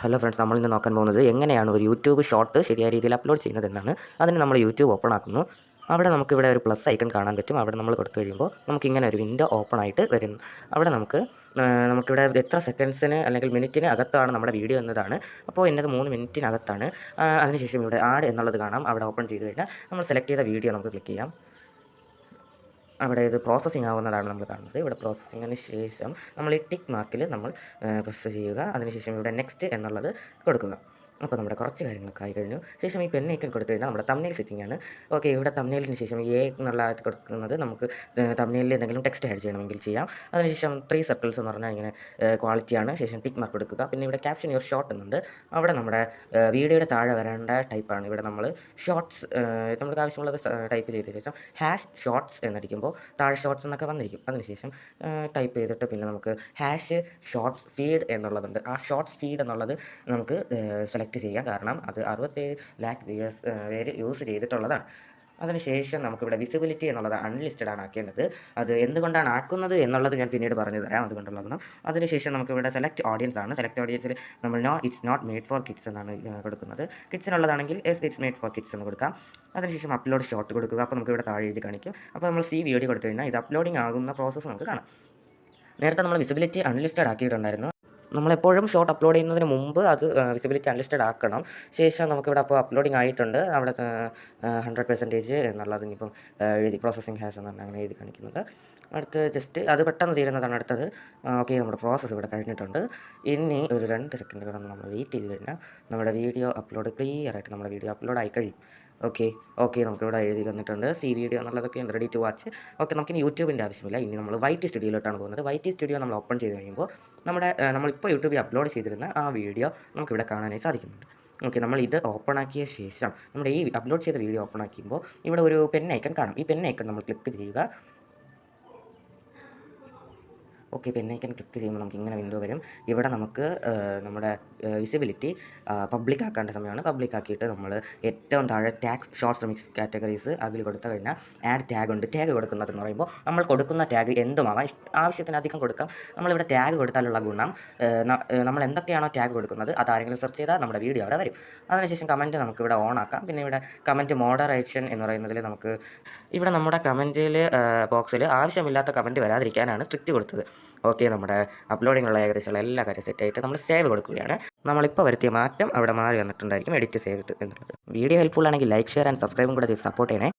Hello friends, നമ്മളിന്ന് നോക്കാൻ പോകുന്നത് എങ്ങനെയാണ് ഒരു യൂട്യൂബ് ഷോർട്ട് ശരിയായ രീതിയിൽ അപ്ലോഡ് ചെയ്യുന്നതെന്നാണ്. അതിന് നമ്മൾ യൂട്യൂബ് ഓപ്പൺ ആക്കുന്നു. അവിടെ നമുക്കിവിടെ ഒരു പ്ലസ് ഐക്കൺ കാണാൻ പറ്റും. അവിടെ നമ്മൾ കൊടുത്തു കഴിയുമ്പോൾ നമുക്കിങ്ങനെ ഒരു വിൻഡോ ഓപ്പൺ ആയിട്ട് വരുന്നു. അവിടെ നമുക്കിവിടെ എത്ര സെക്കൻഡ്സിന് അല്ലെങ്കിൽ മിനിറ്റിന് അകത്താണ് നമ്മുടെ വീഡിയോ എന്നതാണ്. അപ്പോൾ എന്നത് 3 മിനിറ്റിനകത്താണ്. അതിനുശേഷം ഇവിടെ ആഡ് എന്നുള്ളത് കാണാം. അവിടെ ഓപ്പൺ ചെയ്ത് കഴിഞ്ഞാൽ നമ്മൾ സെലക്ട് ചെയ്ത വീഡിയോ നമുക്ക് ക്ലിക്ക് ചെയ്യാം. അവിടെ ഇത് പ്രോസസ്സിംഗ് ആവുന്നതാണ് നമ്മൾ കാണുന്നത്. ഇവിടെ പ്രോസസ്സിങ്ങിന് ശേഷം നമ്മൾ ഈ ടിക്ക് മാർക്കിൽ നമ്മൾ പ്രസ് ചെയ്യുക. അതിനുശേഷം ഇവിടെ നെക്സ്റ്റ് എന്നുള്ളത് കൊടുക്കുക. അപ്പോൾ നമ്മുടെ കുറച്ച് കാര്യങ്ങളൊക്കെ ആയി കഴിഞ്ഞു. ശേഷം ഈ പെൻ ഐക്കൺ കൊടുത്തു കഴിഞ്ഞാൽ നമ്മുടെ തംബ്നെയിൽ സെറ്റിംഗ് ആണ്. ഓക്കെ, ഇവിടെ തംബ്നെയിലിന് ശേഷം എ എന്നുള്ള കൊടുക്കുന്നത് നമുക്ക് തംബ്നെയിലിൽ എന്തെങ്കിലും ടെക്സ്റ്റ് ആഡ് ചെയ്യണമെങ്കിൽ ചെയ്യാം. അതിനുശേഷം 3 സർക്കിൾസ് എന്ന് പറഞ്ഞാൽ ഇങ്ങനെ ക്വാളിറ്റിയാണ്. ശേഷം ടിക്ക് മാർക്ക് കൊടുക്കുക. പിന്നെ ഇവിടെ ക്യാപ്ഷൻ യുവർ ഷോർട്ട് എന്നുണ്ട്. അവിടെ നമ്മുടെ വീഡിയോയുടെ താഴെ വരേണ്ട ടൈപ്പാണ്. ഇവിടെ നമ്മൾ ഷോർട്ട്സ് നമുക്ക് ആവശ്യമുള്ളത് ടൈപ്പ് ചെയ്ത ശേഷം #ഷോർട്ട്സ് എന്നടിക്കുമ്പോൾ താഴെ ഷോർട്ട്സ് എന്നൊക്കെ വന്നിരിക്കും. അതിനുശേഷം ടൈപ്പ് ചെയ്തിട്ട് പിന്നെ നമുക്ക് #ഷോർട്ട്സ് ഫീഡ് എന്നുള്ളതുണ്ട്. ആ ഷോർട്ട്സ് ഫീഡ് എന്നുള്ളത് നമുക്ക് സെലക്ട് ചെയ്യാം. കാരണം അത് 67 ലാക്ക് പേര് യൂസ് ചെയ്തിട്ടുള്ളതാണ്. അതിനുശേഷം നമുക്കിവിടെ വിസിബിലിറ്റി എന്നുള്ളത് അൺലിസ്റ്റഡ് ആണ് ആക്കേണ്ടത്. അത് എന്തുകൊണ്ടാണ് ആക്കുന്നത് എന്നുള്ളത് ഞാൻ പിന്നീട് പറഞ്ഞു തരാം. അതുകൊണ്ടുള്ളതാണ്. അതിനുശേഷം നമുക്കിവിടെ സെലക്ട് ഓഡിയൻസ് ആണ്. സെലക്ട് ഓഡിയൻസിൽ നമ്മൾ it's not made for kids എന്നാണ് കൊടുക്കുന്നത്. കിഡ്സിനുള്ളതാണെങ്കിൽ ഇറ്റ്സ് മെയ്ഡ് ഫോർ കിഡ്സ് എന്ന് കൊടുക്കാം. അതിനുശേഷം അപ്ലോഡ് ഷോർട്ട് കൊടുക്കുക. അപ്പോൾ നമുക്കിവിടെ താഴെ എഴുതി കാണിക്കും. അപ്പോൾ നമ്മൾ വീഡിയോ കൊടുത്തു കഴിഞ്ഞാൽ ഇത് അപ്ലോഡിംഗ് ആകുന്ന പ്രോസസ്സ് നമുക്ക് കാണാം. നേരത്തെ നമ്മൾ വിസിബിലിറ്റി അൺലിസ്റ്റഡ് ആക്കിയിട്ടുണ്ടായിരുന്നു. നമ്മളെപ്പോഴും ഷോർട്ട് അപ്ലോഡ് ചെയ്യുന്നതിന് മുമ്പ് അത് വിസിബിലിറ്റി അൺലിസ്റ്റഡ് ആക്കണം. ശേഷം നമുക്കിവിടെ അപ്പോൾ അപ്ലോഡിംഗ് ആയിട്ടുണ്ട്. അവിടെ 100% എന്നുള്ളത് ഇനിയിപ്പം എഴുതി പ്രോസസ്സിംഗ് ഹാസ് എന്ന് പറഞ്ഞാൽ അങ്ങനെ എഴുതി കാണിക്കുന്നത്. അടുത്ത് ജസ്റ്റ് അത് പെട്ടെന്ന് തീരുന്നതാണ് അടുത്തത്. ഓക്കെ, നമ്മുടെ പ്രോസസ്സ് ഇവിടെ കഴിഞ്ഞിട്ടുണ്ട്. ഇനി ഒരു 2 സെക്കൻഡ് കൂടെ നമ്മൾ വെയിറ്റ് ചെയ്ത് കഴിഞ്ഞാൽ നമ്മുടെ വീഡിയോ അപ്ലോഡ് ക്ലിയർ ആയിട്ട് നമ്മുടെ വീഡിയോ അപ്ലോഡ് ആയി കഴിയും. ഓക്കെ നമുക്കിവിടെ എഴുതി തന്നിട്ടുണ്ട്. വീഡിയോ എന്നുള്ളതൊക്കെ ഉണ്ട്, റെഡി ടു വാച്ച്. ഓക്കെ, നമുക്കിനി യൂട്യൂബിൻ്റെ ആവശ്യമില്ല. ഇനി നമ്മൾ YT സ്റ്റുഡിയോയിലോട്ടാണ് പോകുന്നത്. YT സ്റ്റുഡിയോ നമ്മൾ ഓപ്പൺ ചെയ്ത് കഴിയുമ്പോൾ നമ്മളിപ്പോൾ യൂട്യൂബിൽ അപ്ലോഡ് ചെയ്തിരുന്ന ആ വീഡിയോ നമുക്കിവിടെ കാണാനായി സാധിക്കുന്നുണ്ട്. ഓക്കെ, നമ്മൾ ഇത് ഓപ്പൺ ആക്കിയ ശേഷം നമ്മുടെ ഈ അപ്ലോഡ് ചെയ്ത വീഡിയോ ഓപ്പൺ ആക്കുമ്പോൾ ഇവിടെ ഒരു പെൻ ഐക്കൺ കാണും. ഈ പെൻ ഐക്കൺ നമ്മൾ ക്ലിക്ക് ചെയ്യുക. ഓക്കെ, പെൻ ഐക്കൺ ക്ലിക്ക് ചെയ്യുമ്പോൾ നമുക്ക് ഇങ്ങനെ വിൻഡോ വരും. ഇവിടെ നമുക്ക് നമ്മുടെ വിസിബിലിറ്റി പബ്ലിക് ആക്കേണ്ട സമയമാണ്. പബ്ലിക് ആക്കിയിട്ട് നമ്മൾ ഏറ്റവും താഴെ ടാഗ്സ് ഷോർട്സ് മിക്സ് കാറ്റഗറീസ് അതിൽ കൊടുത്തു കഴിഞ്ഞാൽ ആഡ് ടാഗ് ഉണ്ട്. ടാഗ് കൊടുക്കുന്നതെന്ന് പറയുമ്പോൾ നമ്മൾ കൊടുക്കുന്ന ടാഗ് എന്തുമാവാം, ആവശ്യത്തിനധികം കൊടുക്കാം. നമ്മളിവിടെ ടാഗ് കൊടുത്താലുള്ള ഗുണം നമ്മൾ എന്തൊക്കെയാണോ ടാഗ് കൊടുക്കുന്നത് അത് ആരെങ്കിലും സെർച്ച് ചെയ്താൽ നമ്മുടെ വീഡിയോ അവിടെ വരും. അതിനുശേഷം കമൻറ്റ് നമുക്കിവിടെ ഓൺ ആക്കാം. പിന്നെ ഇവിടെ കമൻറ്റ് മോഡറേഷൻ എന്ന് പറയുന്നതിൽ നമുക്ക് ഇവിടെ നമ്മുടെ കമൻറ്റിൽ ബോക്സിൽ ആവശ്യമില്ലാത്ത കമൻറ്റ് വരാതിരിക്കാനാണ് സ്ട്രിക്റ്റ് കൊടുത്തത്. ഓക്കെ, നമ്മുടെ അപ്ലോഡിങ്ങുള്ള ഏകദേശമുള്ള എല്ലാ കാര്യം സെറ്റായിട്ട് നമ്മൾ സേവ് കൊടുക്കുകയാണ്. നമ്മളിപ്പോൾ വരുത്തിയ മാറ്റം അവിടെ മാറി വന്നിട്ടുണ്ടായിരിക്കും, എഡിറ്റ് സേവ് എന്നുള്ളത്. വീഡിയോ ഹെൽപ്ഫുൾ ആണെങ്കിൽ ലൈക്ക്, ഷെയർ ആൻഡ് സബ്സ്ക്രൈബും കൂടെ ചെയ്ത് സപ്പോർട്ട് ചെയ്യണേ.